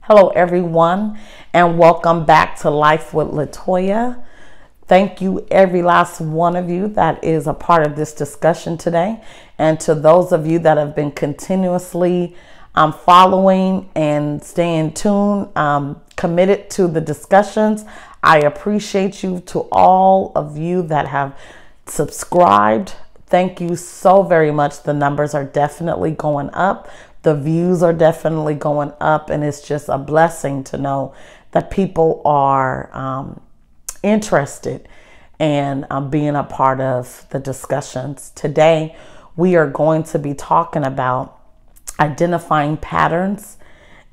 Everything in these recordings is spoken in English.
Hello, everyone, and welcome back to Life with Latoya. Thank you, every last one of you that is a part of this discussion today. And to those of you that have been continuously following and staying tuned, committed to the discussions, I appreciate you. To all of you that have subscribed, thank you so very much. The numbers are definitely going up. The views are definitely going up, and it's just a blessing to know that people are interested in being a part of the discussions. Today, we are going to be talking about identifying patterns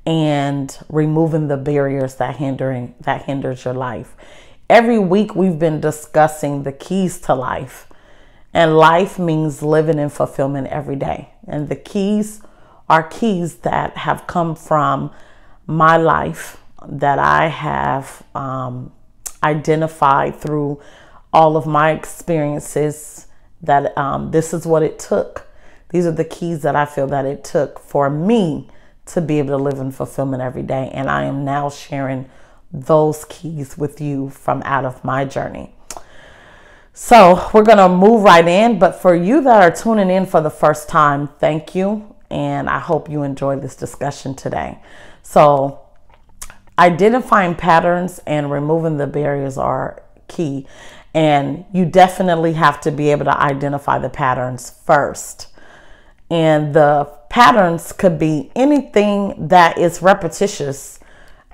and removing the barriers that hinders your life. Every week, we've been discussing the keys to life, and life means living in fulfillment every day. And the keys are keys that have come from my life, that I have identified through all of my experiences, that this is what it took. These are the keys that I feel that it took for me to be able to live in fulfillment every day. And I am now sharing those keys with you from out of my journey. So we're going to move right in. But for you that are tuning in for the first time, thank you. And I hope you enjoy this discussion today. So identifying patterns and removing the barriers are key. And you definitely have to be able to identify the patterns first. And the patterns could be anything that is repetitious.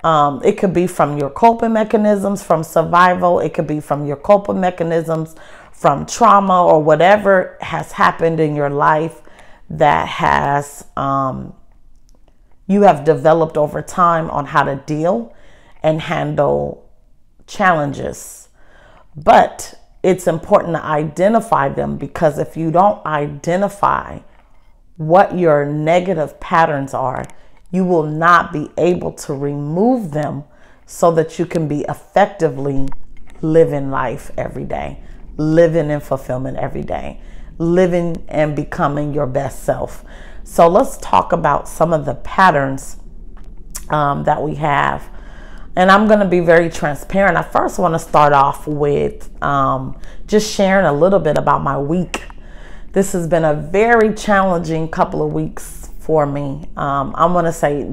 It could be from your coping mechanisms, from survival. It could be from your coping mechanisms, from trauma, or whatever has happened in your life that has you have developed over time on how to deal and handle challenges. But it's important to identify them, because if you don't identify what your negative patterns are, you will not be able to remove them so that you can be effectively living life every day, living in fulfillment every day, living and becoming your best self. So let's talk about some of the patterns that we have. And I'm going to be very transparent. I first want to start off with just sharing a little bit about my week. This has been a very challenging couple of weeks for me. I'm going to say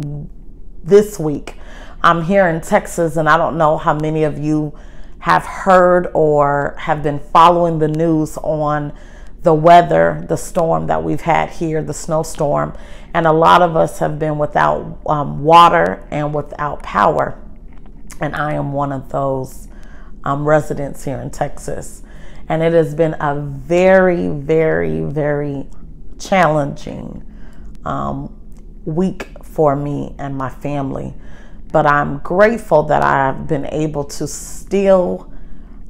this week. I'm here in Texas, and I don't know how many of you have heard or have been following the news on the weather, the storm that we've had here, the snowstorm. And a lot of us have been without water and without power. And I am one of those residents here in Texas. And it has been a very, very, very challenging week for me and my family. But I'm grateful that I've been able to still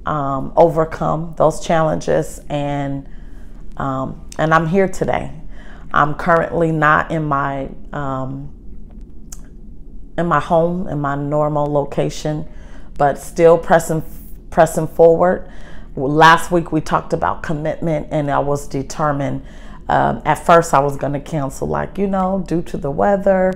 overcome those challenges, and I'm here today. I'm currently not in my home, in my normal location, but still pressing forward. Last week we talked about commitment, and I was determined. At first I was going to cancel, due to the weather,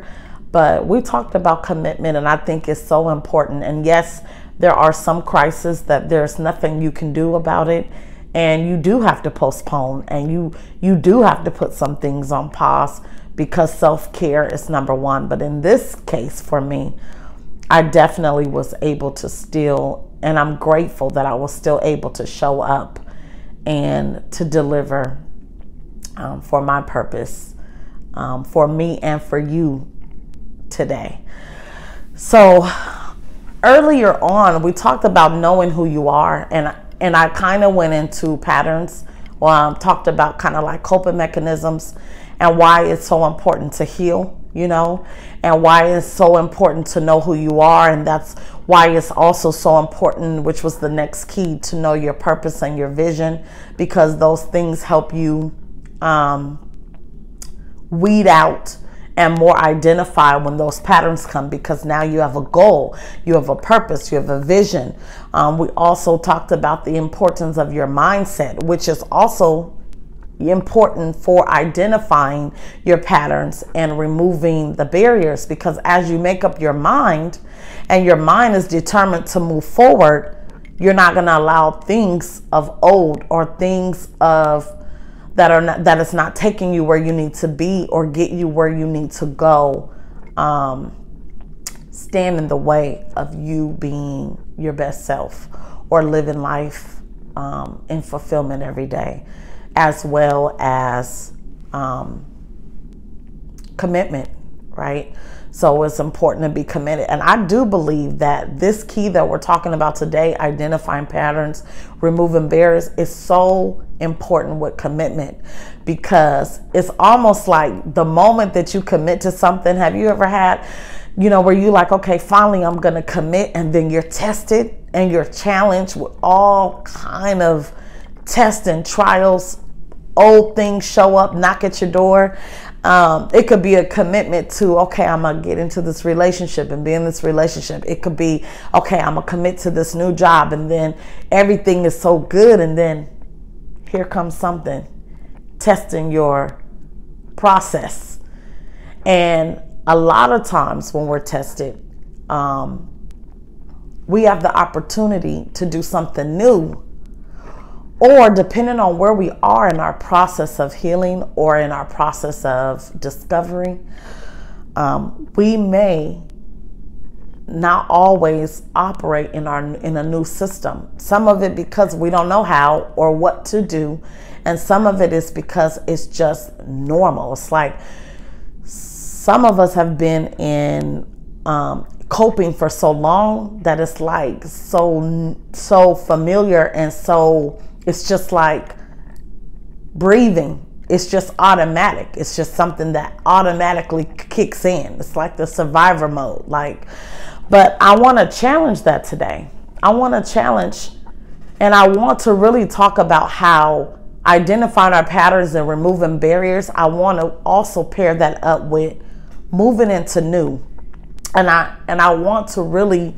but we talked about commitment, and I think it's so important. And yes, there are some crises that there's nothing you can do about it. And you do have to postpone, and you do have to put some things on pause, because self-care is number one. But in this case for me, I definitely was able to still, and I'm grateful that I was still able to show up and to deliver for my purpose, for me and for you today. So earlier on, we talked about knowing who you are, and I kind of went into patterns. Talked about kind of like coping mechanisms, and why it's so important to heal, and why it's so important to know who you are. And that's why it's also so important, which was the next key, to know your purpose and your vision, because those things help you weed out and more identify when those patterns come, because now you have a goal, you have a purpose, you have a vision. We also talked about the importance of your mindset, which is also important for identifying your patterns and removing the barriers, because as you make up your mind and your mind is determined to move forward, you're not going to allow things of old or things of that is not taking you where you need to be or get you where you need to go, stand in the way of you being your best self or living life in fulfillment every day, as well as commitment, right? So it's important to be committed. And I do believe that this key that we're talking about today, identifying patterns, removing barriers, is so important with commitment, because it's almost like the moment that you commit to something. Have you ever had, where you like, okay, finally I'm going to commit, and then you're tested and you're challenged with all kind of tests and trials. Old things show up, knock at your door. It could be a commitment to, okay, I'm going to get into this relationship and be in this relationship. It could be, okay, I'm going to commit to this new job, and then everything is so good, and then here comes something testing your process. And a lot of times when we're tested, we have the opportunity to do something new, or depending on where we are in our process of healing or in our process of discovery, we may not always operate in a new system. Some of it because we don't know how or what to do, and some of it is because it's just normal. It's like some of us have been in coping for so long that it's like so familiar, and so it's just like breathing. It's just automatic. It's just something that automatically kicks in. It's like the survivor mode. But I want to challenge that today. I want to challenge, and I want to really talk about how identifying our patterns and removing barriers. I want to also pair that up with moving into new. And I want to really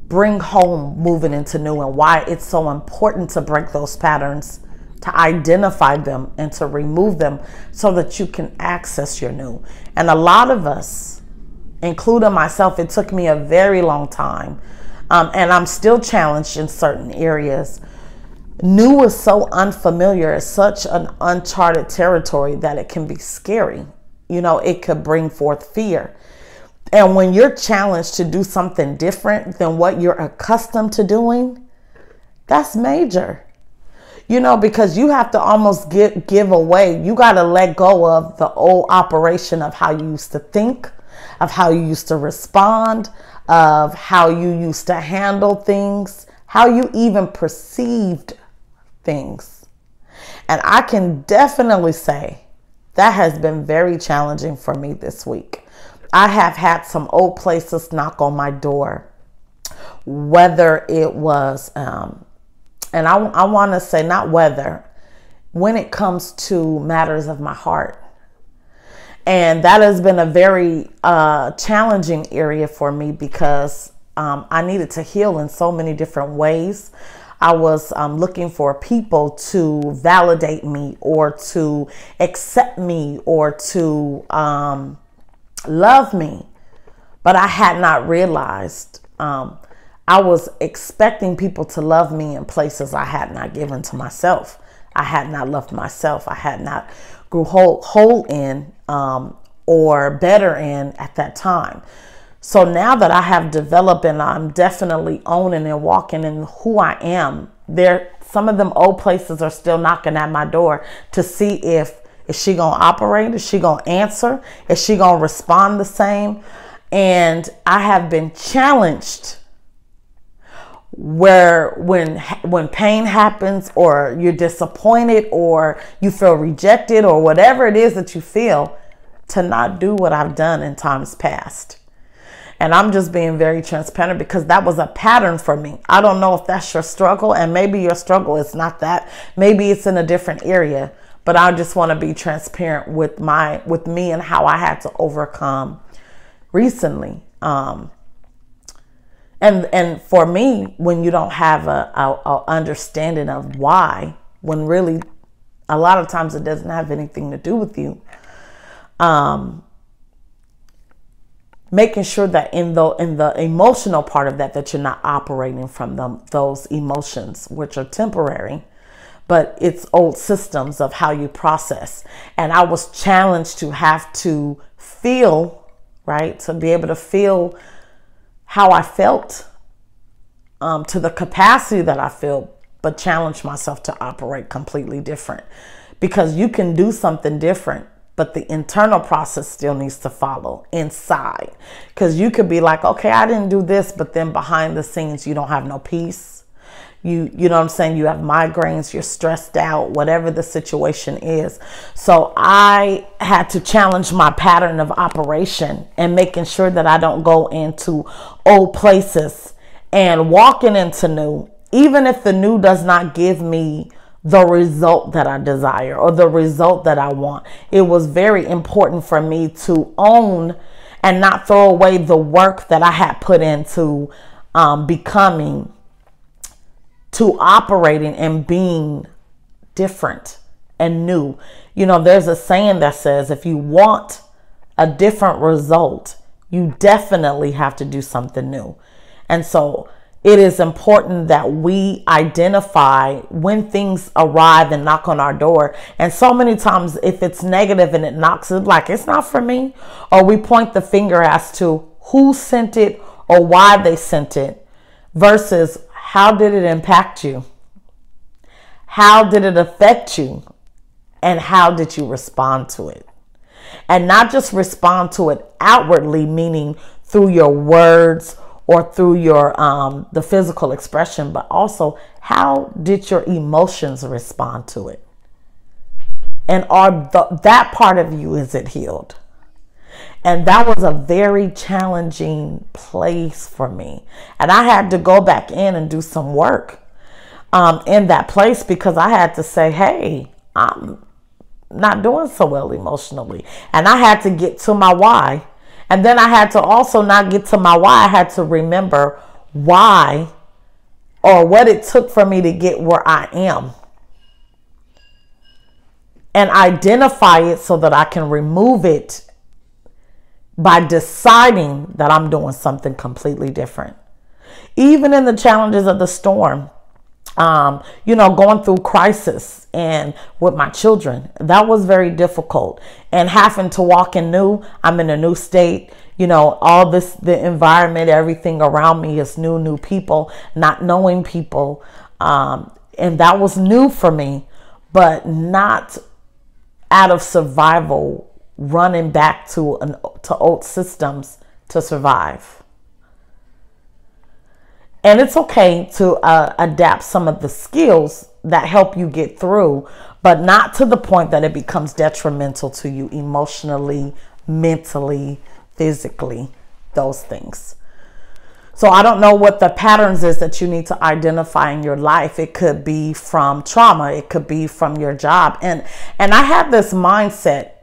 bring home moving into new, and why it's so important to break those patterns, to identify them and to remove them so that you can access your new. And a lot of us, including myself, it took me a very long time, and I'm still challenged in certain areas. New is so unfamiliar. It's such an uncharted territory that it can be scary. It could bring forth fear. And when you're challenged to do something different than what you're accustomed to doing, that's major. Because you have to almost give away. You got to let go of the old operation of how you used to think, of how you used to respond, of how you used to handle things, how you even perceived things. And I can definitely say that has been very challenging for me this week. I have had some old places knock on my door, whether it was, and I want to say not whether, when it comes to matters of my heart. And that has been a very challenging area for me, because I needed to heal in so many different ways. I was looking for people to validate me, or to accept me, or to love me. But I had not realized I was expecting people to love me in places I had not given to myself. I had not loved myself. I had not grew whole in or better in at that time. So now that I have developed, and I'm definitely owning and walking in who I am, some of them old places are still knocking at my door to see if is she going to operate? Is she going to answer? Is she going to respond the same? And I have been challenged where when pain happens, or you're disappointed, or you feel rejected, or whatever it is that you feel, to not do what I've done in times past. And I'm just being very transparent, because that was a pattern for me. I don't know if that's your struggle, and maybe your struggle is not that. Maybe it's in a different area. But I just want to be transparent with me and how I had to overcome recently. And for me, when you don't have a understanding of why when really a lot of times it doesn't have anything to do with you. Making sure that in the emotional part of that you're not operating from those emotions, which are temporary, but it's old systems of how you process. And I was challenged to have to feel, right, to be able to feel how I felt, to the capacity that I feel, but challenge myself to operate completely different, because you can do something different, but the internal process still needs to follow inside. Because you could be like, okay, I didn't do this, but then behind the scenes, you don't have no peace. You know what I'm saying? You have migraines, you're stressed out, whatever the situation is. So I had to challenge my pattern of operation and making sure that I don't go into old places and walking into new, even if the new does not give me the result that I desire or the result that I want. It was very important for me to own and not throw away the work that I had put into becoming, to operating and being different and new. You know, there's a saying that says, if you want a different result, you definitely have to do something new. And so it is important that we identify when things arrive and knock on our door. And so many times, if it's negative and it knocks, it's like, it's not for me. Or we point the finger as to who sent it or why they sent it, versus how did it impact you? How did it affect you? And how did you respond to it? And not just respond to it outwardly, meaning through your words or through your the physical expression, but also how did your emotions respond to it? And that part of you, is it healed? And that was a very challenging place for me. And I had to go back in and do some work in that place, because I had to say, hey, I'm not doing so well emotionally. And I had to get to my why. And then I had to also not get to my why. I had to remember why, or what it took for me to get where I am, and identify it so that I can remove it by deciding that I'm doing something completely different. Even in the challenges of the storm, going through crisis and with my children, that was very difficult. And having to walk in new, I'm in a new state, all this, the environment, everything around me is new people, not knowing people. And that was new for me, but not out of survival, running back to old systems to survive. And it's okay to adapt some of the skills that help you get through, but not to the point that it becomes detrimental to you emotionally, mentally, physically, those things. So I don't know what the patterns is that you need to identify in your life. It could be from trauma. It could be from your job. And I had this mindset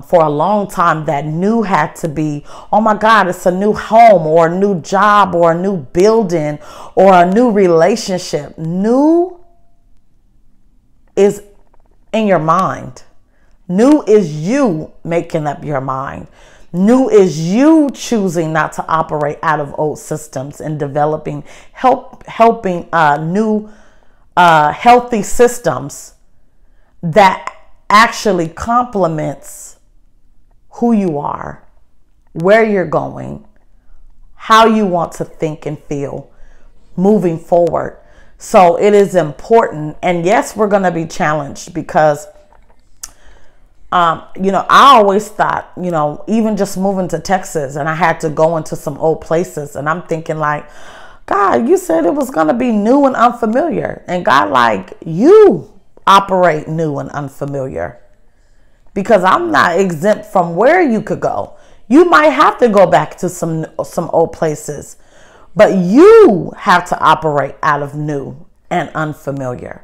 for a long time that new had to be, oh my God, it's a new home or a new job or a new building or a new relationship. New is in your mind. New is you making up your mind. New is you choosing not to operate out of old systems and developing, helping new healthy systems that actually complements who you are, where you're going, how you want to think and feel moving forward. So it is important. And yes, we're going to be challenged because, I always thought, even just moving to Texas, and I had to go into some old places, and I'm thinking like, God, you said it was going to be new and unfamiliar. And God, like, you operate new and unfamiliar, because I'm not exempt from where you could go. You might have to go back to some old places, but you have to operate out of new and unfamiliar.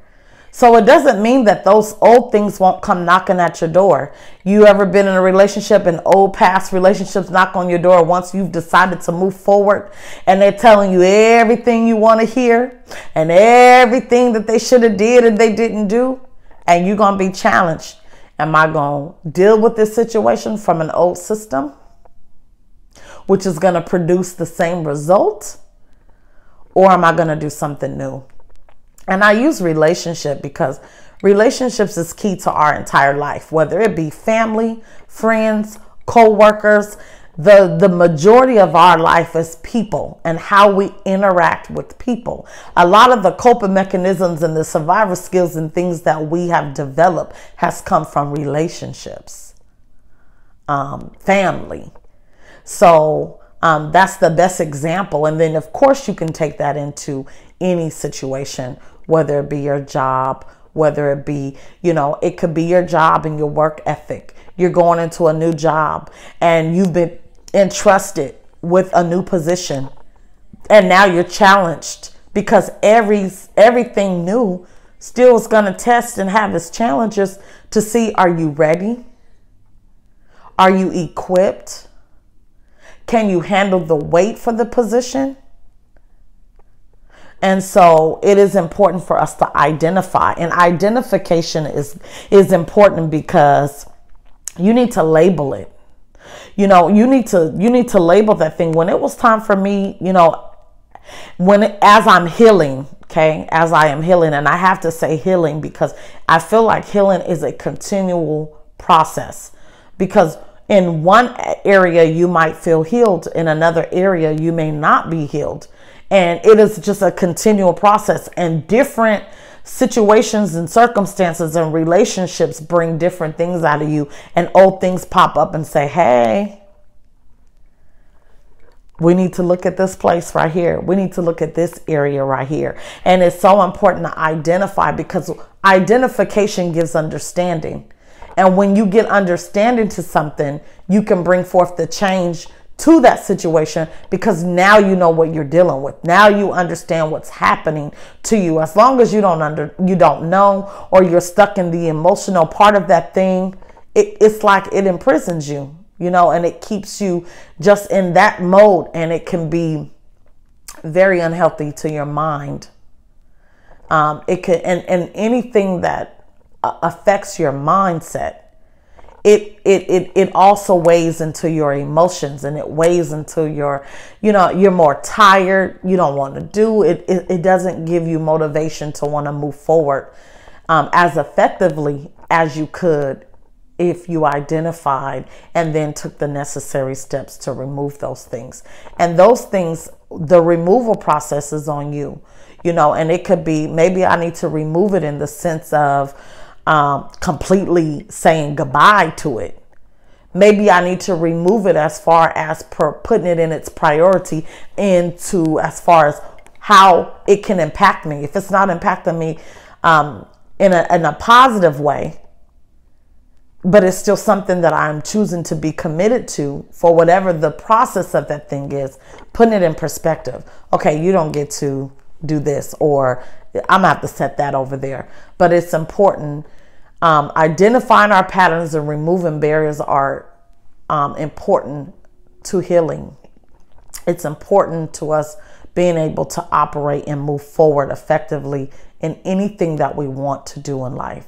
So it doesn't mean that those old things won't come knocking at your door. You ever been in a relationship and old past relationships knock on your door once you've decided to move forward, and they're telling you everything you want to hear and everything that they should have did and they didn't do? and you're going to be challenged. Am I going to deal with this situation from an old system, which is going to produce the same result? Or am I going to do something new? And I use relationship because relationships is key to our entire life, whether it be family, friends, co-workers. The majority of our life is people and how we interact with people. A lot of the coping mechanisms and the survival skills and things that we have developed has come from relationships, family. So that's the best example. And then, of course, you can take that into any situation, whether it be your job, whether it be, it could be your job and your work ethic. You're going into a new job and you've been entrusted with a new position. And now you're challenged because everything new still is going to test and have its challenges to see, are you ready? Are you equipped? Can you handle the weight for the position? And so it is important for us to identify. And identification is important because you need to label it. You need to label that thing. When it was time for me, as I'm healing, okay, as I am healing, and I have to say healing because I feel like healing is a continual process, because in one area you might feel healed, in another area you may not be healed. And it is just a continual process, and different situations and circumstances and relationships bring different things out of you, and old things pop up and say, hey, we need to look at this place right here. We need to look at this area right here. And it's so important to identify, because identification gives understanding. And when you get understanding to something, you can bring forth the change to that situation, because now you know what you're dealing with. Now you understand what's happening to you. As long as you don't know, or you're stuck in the emotional part of that thing, it's like it imprisons you, and it keeps you just in that mode, and it can be very unhealthy to your mind. It can, and anything that affects your mindset, it also weighs into your emotions, and it weighs into your, you're more tired. You don't want to do it. It doesn't give you motivation to want to move forward as effectively as you could if you identified and then took the necessary steps to remove those things. And those things, the removal process is on you, and it could be, maybe I need to remove it in the sense of completely saying goodbye to it. Maybe I need to remove it as far as putting it in its priority into as far as how it can impact me. If it's not impacting me in a positive way, but it's still something that I'm choosing to be committed to for whatever the process of that thing is, putting it in perspective. Okay, you don't get to do this, or I'm gonna have to set that over there. But it's important. Identifying our patterns and removing barriers are important to healing. It's important to us being able to operate and move forward effectively in anything that we want to do in life.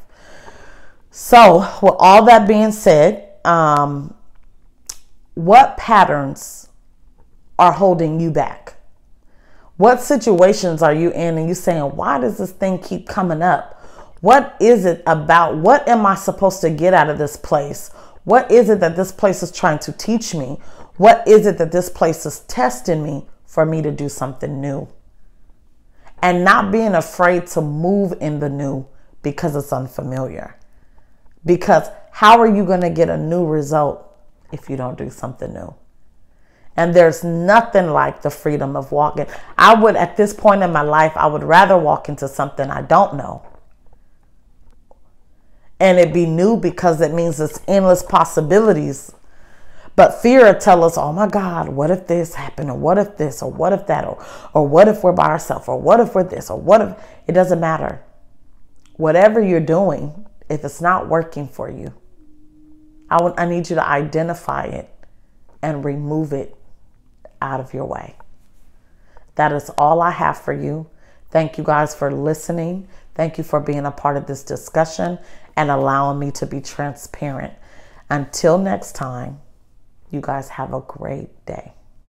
So with all that being said, what patterns are holding you back? What situations are you in and you saying, why does this thing keep coming up? What is it about? What am I supposed to get out of this place? What is it that this place is trying to teach me? What is it that this place is testing me for me to do something new? And not being afraid to move in the new because it's unfamiliar. Because how are you going to get a new result if you don't do something new? And there's nothing like the freedom of walking. I would, at this point in my life, I would rather walk into something I don't know. And it be new, because it means it's endless possibilities. But fear will tell us, oh my God, what if this happened? Or what if this? Or what if that? Or what if we're by ourselves? Or what if we're this? Or what if? It doesn't matter. Whatever you're doing, if it's not working for you, I need you to identify it and remove it out of your way. That is all I have for you. Thank you guys for listening. Thank you for being a part of this discussion and allowing me to be transparent. Until next time, you guys have a great day.